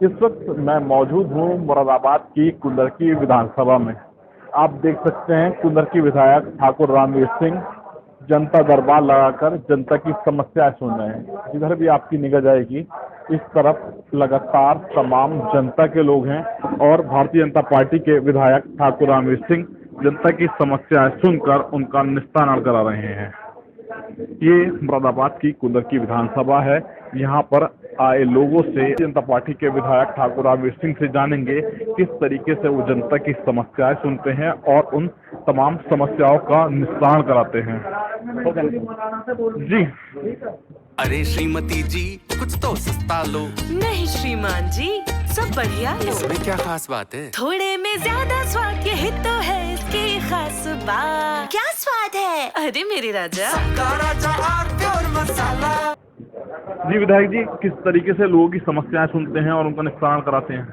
इस वक्त मैं मौजूद हूँ मुरादाबाद की कुंदरकी विधानसभा में। आप देख सकते हैं कुंदरकी विधायक ठाकुर रामवीर सिंह जनता दरबार लगाकर जनता की समस्याएं सुन रहे हैं। जिधर भी आपकी निगाह जाएगी इस तरफ लगातार तमाम जनता के लोग हैं और भारतीय जनता पार्टी के विधायक ठाकुर रामवीर सिंह जनता की समस्याएं सुनकर उनका निस्तारण करा रहे हैं। ये मुरादाबाद की कुंदरकी विधानसभा है। यहाँ पर आए लोगों से जनता पार्टी के विधायक ठाकुर रामवीर सिंह से जानेंगे किस तरीके से वो जनता की समस्याएं सुनते हैं और उन तमाम समस्याओं का निस्तारण कराते हैं। जी अरे श्रीमती जी कुछ तो सस्ता लो। नहीं श्रीमान जी सब बढ़िया लो। इसमें क्या खास बात है? थोड़े में ज्यादा स्वाद यही तो है इसकी खास बात। क्या स्वाद है? अरे मेरे राजा प्योर मसाला। जी विधायक जी, किस तरीके से लोगों की समस्याएं सुनते हैं और उनका निस्तारण कराते हैं?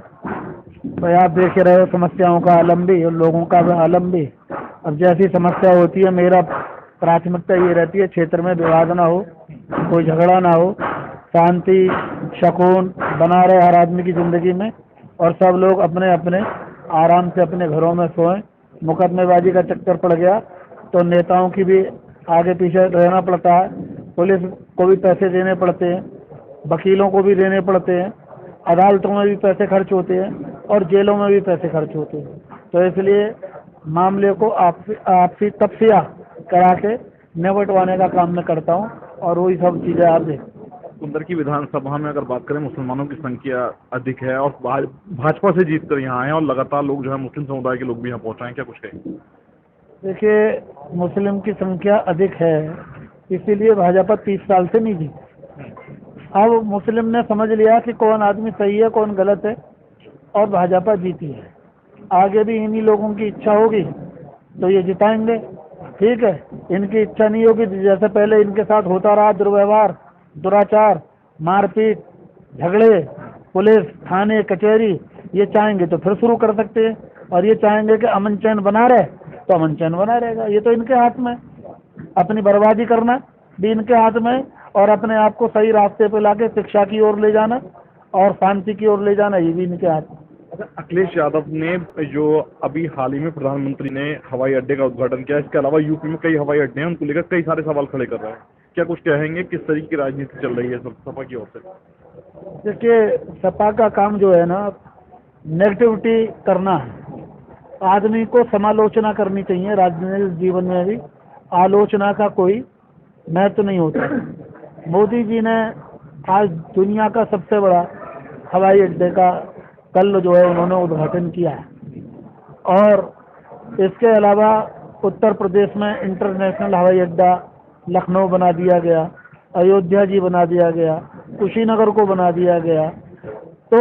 भाई आप देख रहे हो समस्याओं का आलम भी और लोगों का आलम भी। अब जैसी समस्या होती है मेरा प्राथमिकता ये रहती है क्षेत्र में विवाद ना हो, कोई झगड़ा ना हो, शांति सुकून बना रहे हर आदमी की ज़िंदगी में और सब लोग अपने अपने आराम से अपने घरों में सोएं। मुकदमेबाजी का चक्कर पड़ गया तो नेताओं की भी आगे पीछे रहना पड़ता है, पुलिस को भी पैसे देने पड़ते हैं, वकीलों को भी देने पड़ते हैं, अदालतों में भी पैसे खर्च होते हैं और जेलों में भी पैसे खर्च होते हैं। तो इसलिए मामले को आपसी तफसिया करा के निपटवाने का काम मैं करता हूँ और वही सब चीज़ें आप देखें। कुंदरकी विधानसभा में अगर बात करें मुसलमानों की संख्या अधिक है और भाजपा से जीत कर यहाँ आए हैं और लगातार लोग जो है मुस्लिम समुदाय के लोग भी यहाँ पहुँचे हैं, क्या कुछ कहें? देखिए मुस्लिम की संख्या अधिक है इसीलिए भाजपा 30 साल से नहीं जीती। अब मुस्लिम ने समझ लिया कि कौन आदमी सही है कौन गलत है और भाजपा जीती है। आगे भी इन्हीं लोगों की इच्छा होगी तो ये जिताएंगे, ठीक है। इनकी इच्छा नहीं होगी जैसे पहले इनके साथ होता रहा दुर्व्यवहार दुराचार मारपीट झगड़े पुलिस थाने कचहरी, ये चाहेंगे तो फिर शुरू कर सकते हैं और ये चाहेंगे कि अमन चैन बना रहे तो अमन चैन बना रहेगा। ये तो इनके हाथ में, अपनी बर्बादी करना भी इनके हाथ में और अपने आप को सही रास्ते पे लाके शिक्षा की ओर ले जाना और शांति की ओर ले जाना ये भी इनके हाथ में। अखिलेश यादव ने जो अभी हाल ही में प्रधानमंत्री ने हवाई अड्डे का उद्घाटन किया, इसके अलावा यूपी में कई हवाई अड्डे हैं, उनको लेकर कई सारे सवाल खड़े कर रहे हैं। क्या कुछ कहेंगे किस तरीके की राजनीति चल रही है सपा की ओर से? देखिए सपा का काम जो है ना नेगेटिविटी करना है। आदमी को समालोचना करनी चाहिए, राजनीतिक जीवन में भी आलोचना का कोई महत्व नहीं होता। मोदी जी ने आज दुनिया का सबसे बड़ा हवाई अड्डे का कल जो है उन्होंने उद्घाटन किया है और इसके अलावा उत्तर प्रदेश में इंटरनेशनल हवाई अड्डा लखनऊ बना दिया गया, अयोध्या जी बना दिया गया, कुशीनगर को बना दिया गया। तो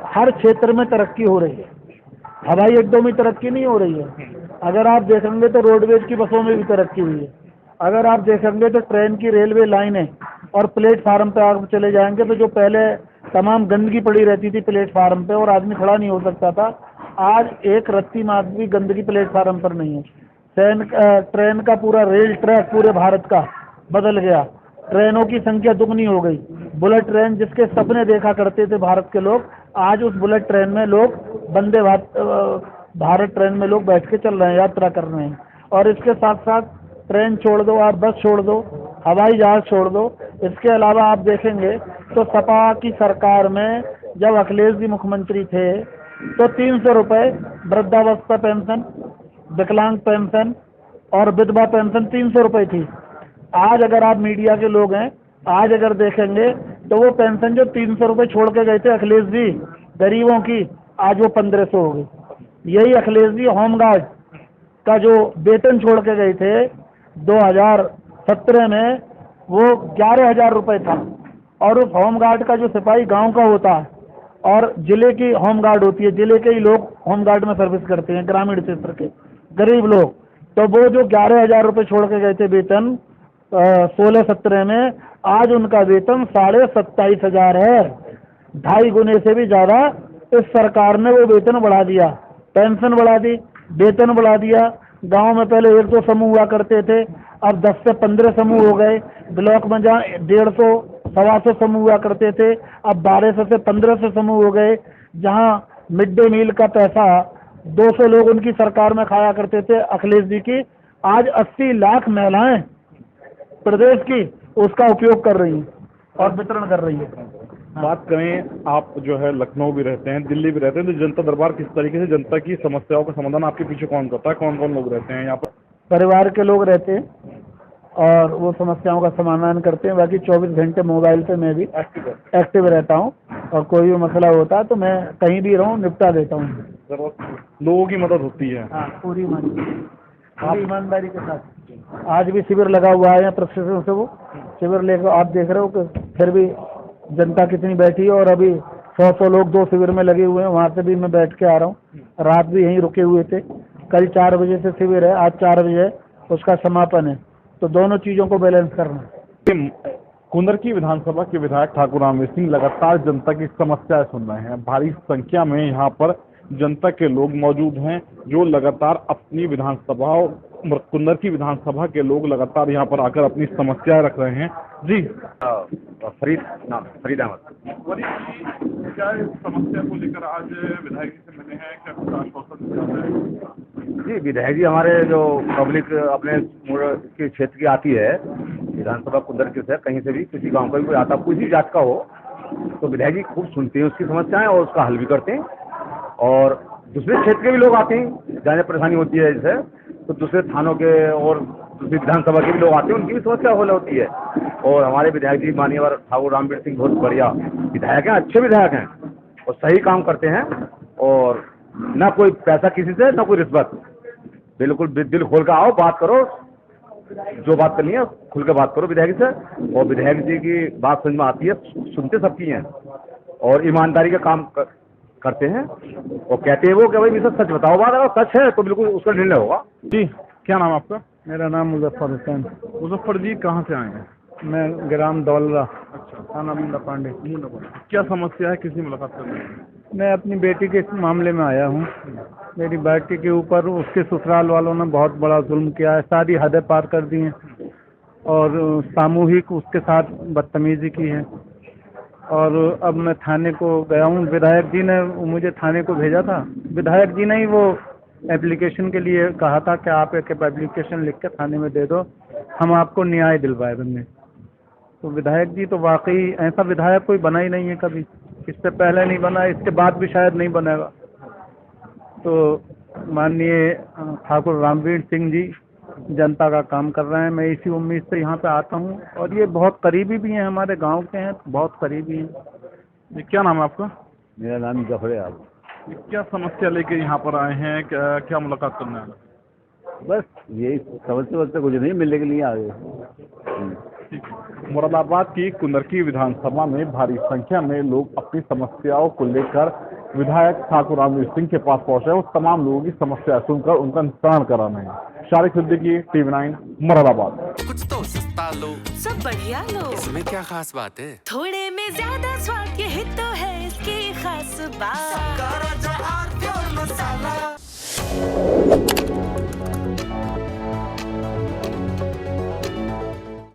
हर क्षेत्र में तरक्की हो रही है, हवाई अड्डों में तरक्की नहीं हो रही है। अगर आप देखेंगे तो रोडवेज की बसों में भी तरक्की हुई है। अगर आप देखेंगे तो ट्रेन की रेलवे लाइनें और प्लेटफार्म पे आप चले जाएंगे तो जो पहले तमाम गंदगी पड़ी रहती थी प्लेटफार्म पे और आदमी खड़ा नहीं हो सकता था, आज एक रत्ती मात्र भी गंदगी प्लेटफार्म पर नहीं है। ट्रेन का पूरा रेल ट्रैक पूरे भारत का बदल गया, ट्रेनों की संख्या दुगनी हो गई। बुलेट ट्रेन जिसके सपने देखा करते थे भारत के लोग, आज उस बुलेट ट्रेन में लोग वंदे भारत ट्रेन में लोग बैठ के चल रहे हैं, यात्रा कर रहे हैं। और इसके साथ साथ ट्रेन छोड़ दो, आप बस छोड़ दो, हवाई जहाज छोड़ दो, इसके अलावा आप देखेंगे तो सपा की सरकार में जब अखिलेश जी मुख्यमंत्री थे तो 300 रुपये वृद्धावस्था पेंशन, विकलांग पेंशन और विधवा पेंशन 300 रुपये थी। आज अगर आप मीडिया के लोग हैं, आज अगर देखेंगे तो वो पेंशन जो 300 रुपये छोड़ के गए थे अखिलेश जी गरीबों की, आज वो 1500 हो गई। यही अखिलेश जी होमगार्ड का जो वेतन छोड़ के गए थे 2017 में वो 11,000 रुपये था और उस होमगार्ड का जो सिपाही गांव का होता है और जिले की होमगार्ड होती है, जिले के ही लोग होमगार्ड में सर्विस करते हैं, ग्रामीण क्षेत्र के गरीब लोग, तो वो जो 11,000 रुपये छोड़ के गए थे वेतन 16-17 में, आज उनका वेतन 27,500 है। 2.5 गुने से भी ज़्यादा इस सरकार ने वो वेतन बढ़ा दिया, पेंशन बढ़ा दी, वेतन बढ़ा दिया। गांव में पहले 1-2 समूह हुआ करते थे, अब 10 से 15 समूह हो गए। ब्लॉक में जहाँ 150 125 समूह हुआ करते थे, अब 1200 से 1500 समूह हो गए। जहां मिड डे मील का पैसा 200 लोग उनकी सरकार में खाया करते थे अखिलेश जी की, आज 80 लाख महिलाएं प्रदेश की उसका उपयोग कर रही हैं और वितरण कर रही है। बात करें, आप जो है लखनऊ भी रहते हैं, दिल्ली भी रहते हैं, तो जनता दरबार किस तरीके से जनता की समस्याओं का समाधान आपके पीछे कौन करता है? कौन कौन लोग रहते हैं यहाँ पर? परिवार के लोग रहते हैं और वो समस्याओं का समाधान करते हैं। बाकी 24 घंटे मोबाइल पे मैं भी एक्टिव रहता हूँ और कोई भी मसला होता है तो मैं कहीं भी रहूँ निपटा देता हूँ। लोगों की मदद होती है। हाँ, पूरी ईमानदारी के साथ। आज भी शिविर लगा हुआ है प्रशासन से, वो शिविर लेकर आप देख रहे हो कि फिर भी जनता कितनी बैठी है। और अभी 100 लोग 2 शिविर में लगे हुए हैं, वहाँ से भी मैं बैठ के आ रहा हूँ। रात भी यहीं रुके हुए थे। कल 4 बजे से शिविर है, आज 4 बजे उसका समापन है, तो दोनों चीजों को बैलेंस करना। कुंदरकी विधानसभा के विधायक ठाकुर रामवीर सिंह लगातार जनता की समस्याएं सुन रहे हैं। भारी संख्या में यहाँ पर जनता के लोग मौजूद हैं जो लगातार अपनी विधानसभाओं, कुंदरकी विधानसभा के लोग लगातार यहाँ पर आकर अपनी समस्याएं रख रहे हैं। जी, फरीद अहमद। क्या समस्या को लेकर आज विधायक जी से मिले हैं? क्या कुछ आश्वासन दिया है? जी, विधायक जी हमारे जो पब्लिक अपने के क्षेत्र की आती है, विधानसभा कुंदरकी से कहीं से भी किसी गांव का भी कोई आता, किसी जात का हो, तो विधायक जी खूब सुनते हैं उसकी समस्याएं और उसका हल भी करते हैं। और दूसरे क्षेत्र के भी लोग आते हैं, जहाँ परेशानी होती है जैसे, तो दूसरे थानों के और दूसरी विधानसभा के भी लोग आते हैं, उनकी भी समस्या हल होती है। और हमारे विधायक जी माननीय ठाकुर रामवीर सिंह बहुत बढ़िया विधायक हैं, अच्छे विधायक हैं और सही काम करते हैं। और ना कोई पैसा किसी से, ना कोई रिश्वत, बिल्कुल दिल खोल कर आओ, बात करो, जो बात करनी है खुल कर बात करो विधायक से। और विधायक जी की बात समझ में आती है, सुनते सबकी हैं और ईमानदारी का काम करते हैं। और कहते हैं वो कि भाई मिसेस सच बताओ, बात अगर सच है तो बिल्कुल उसका निर्णय होगा। जी, क्या नाम आपका? मेरा नाम मुजफ्फर हुसैन। मुजफ्फर जी, कहाँ से आए हैं? मैं ग्राम दौलरा, अच्छा, थाना मुंडा पांडे। क्या समस्या है? किसी मुलाकात करनी है? मैं अपनी बेटी के मामले में आया हूँ। मेरी बेटी के ऊपर उसके ससुराल वालों ने बहुत बड़ा जुल्म किया है, सारी हदें पार कर दी हैं और सामूहिक उसके साथ बदतमीजी की है। और अब मैं थाने को गया हूँ, विधायक जी ने मुझे थाने को भेजा था। विधायक जी ने ही वो एप्लीकेशन के लिए कहा था कि आप एक एप्लीकेशन लिख के थाने में दे दो, हम आपको न्याय दिलवाए देंगे। तो विधायक जी तो वाकई ऐसा विधायक कोई बना ही नहीं है कभी, इससे पहले नहीं बना, इसके बाद भी शायद नहीं बनेगा। तो माननीय ठाकुर रामवीर सिंह जी जनता का काम कर रहे हैं, मैं इसी उम्मीद से यहाँ पे आता हूँ। और ये बहुत करीबी भी हैं, हमारे गांव के हैं, बहुत करीबी हैं। क्या नाम है आपका? मेरा नाम जफर है। आप क्या समस्या लेके यहाँ पर आए हैं? क्या मुलाकात करना है? बस यही समझते कुछ नहीं, मिलने के लिए आ गए। मुरादाबाद की कुंदरकी विधानसभा में भारी संख्या में लोग अपनी समस्याओं को लेकर विधायक ठाकुर रामवीर सिंह के पास पहुंचे और तमाम लोगों की समस्या सुनकर उनका निस्तारण करा रहे हैं। शारिक सिद्दीकी, TV9, मुरादाबाद। कुछ तो सस्ता लो, सब बढ़िया लो, इसमें क्या खास बात है? थोड़े में ज्यादा स्वाद, यही तो है इसकी खास बात। राजा और प्योर मसाला।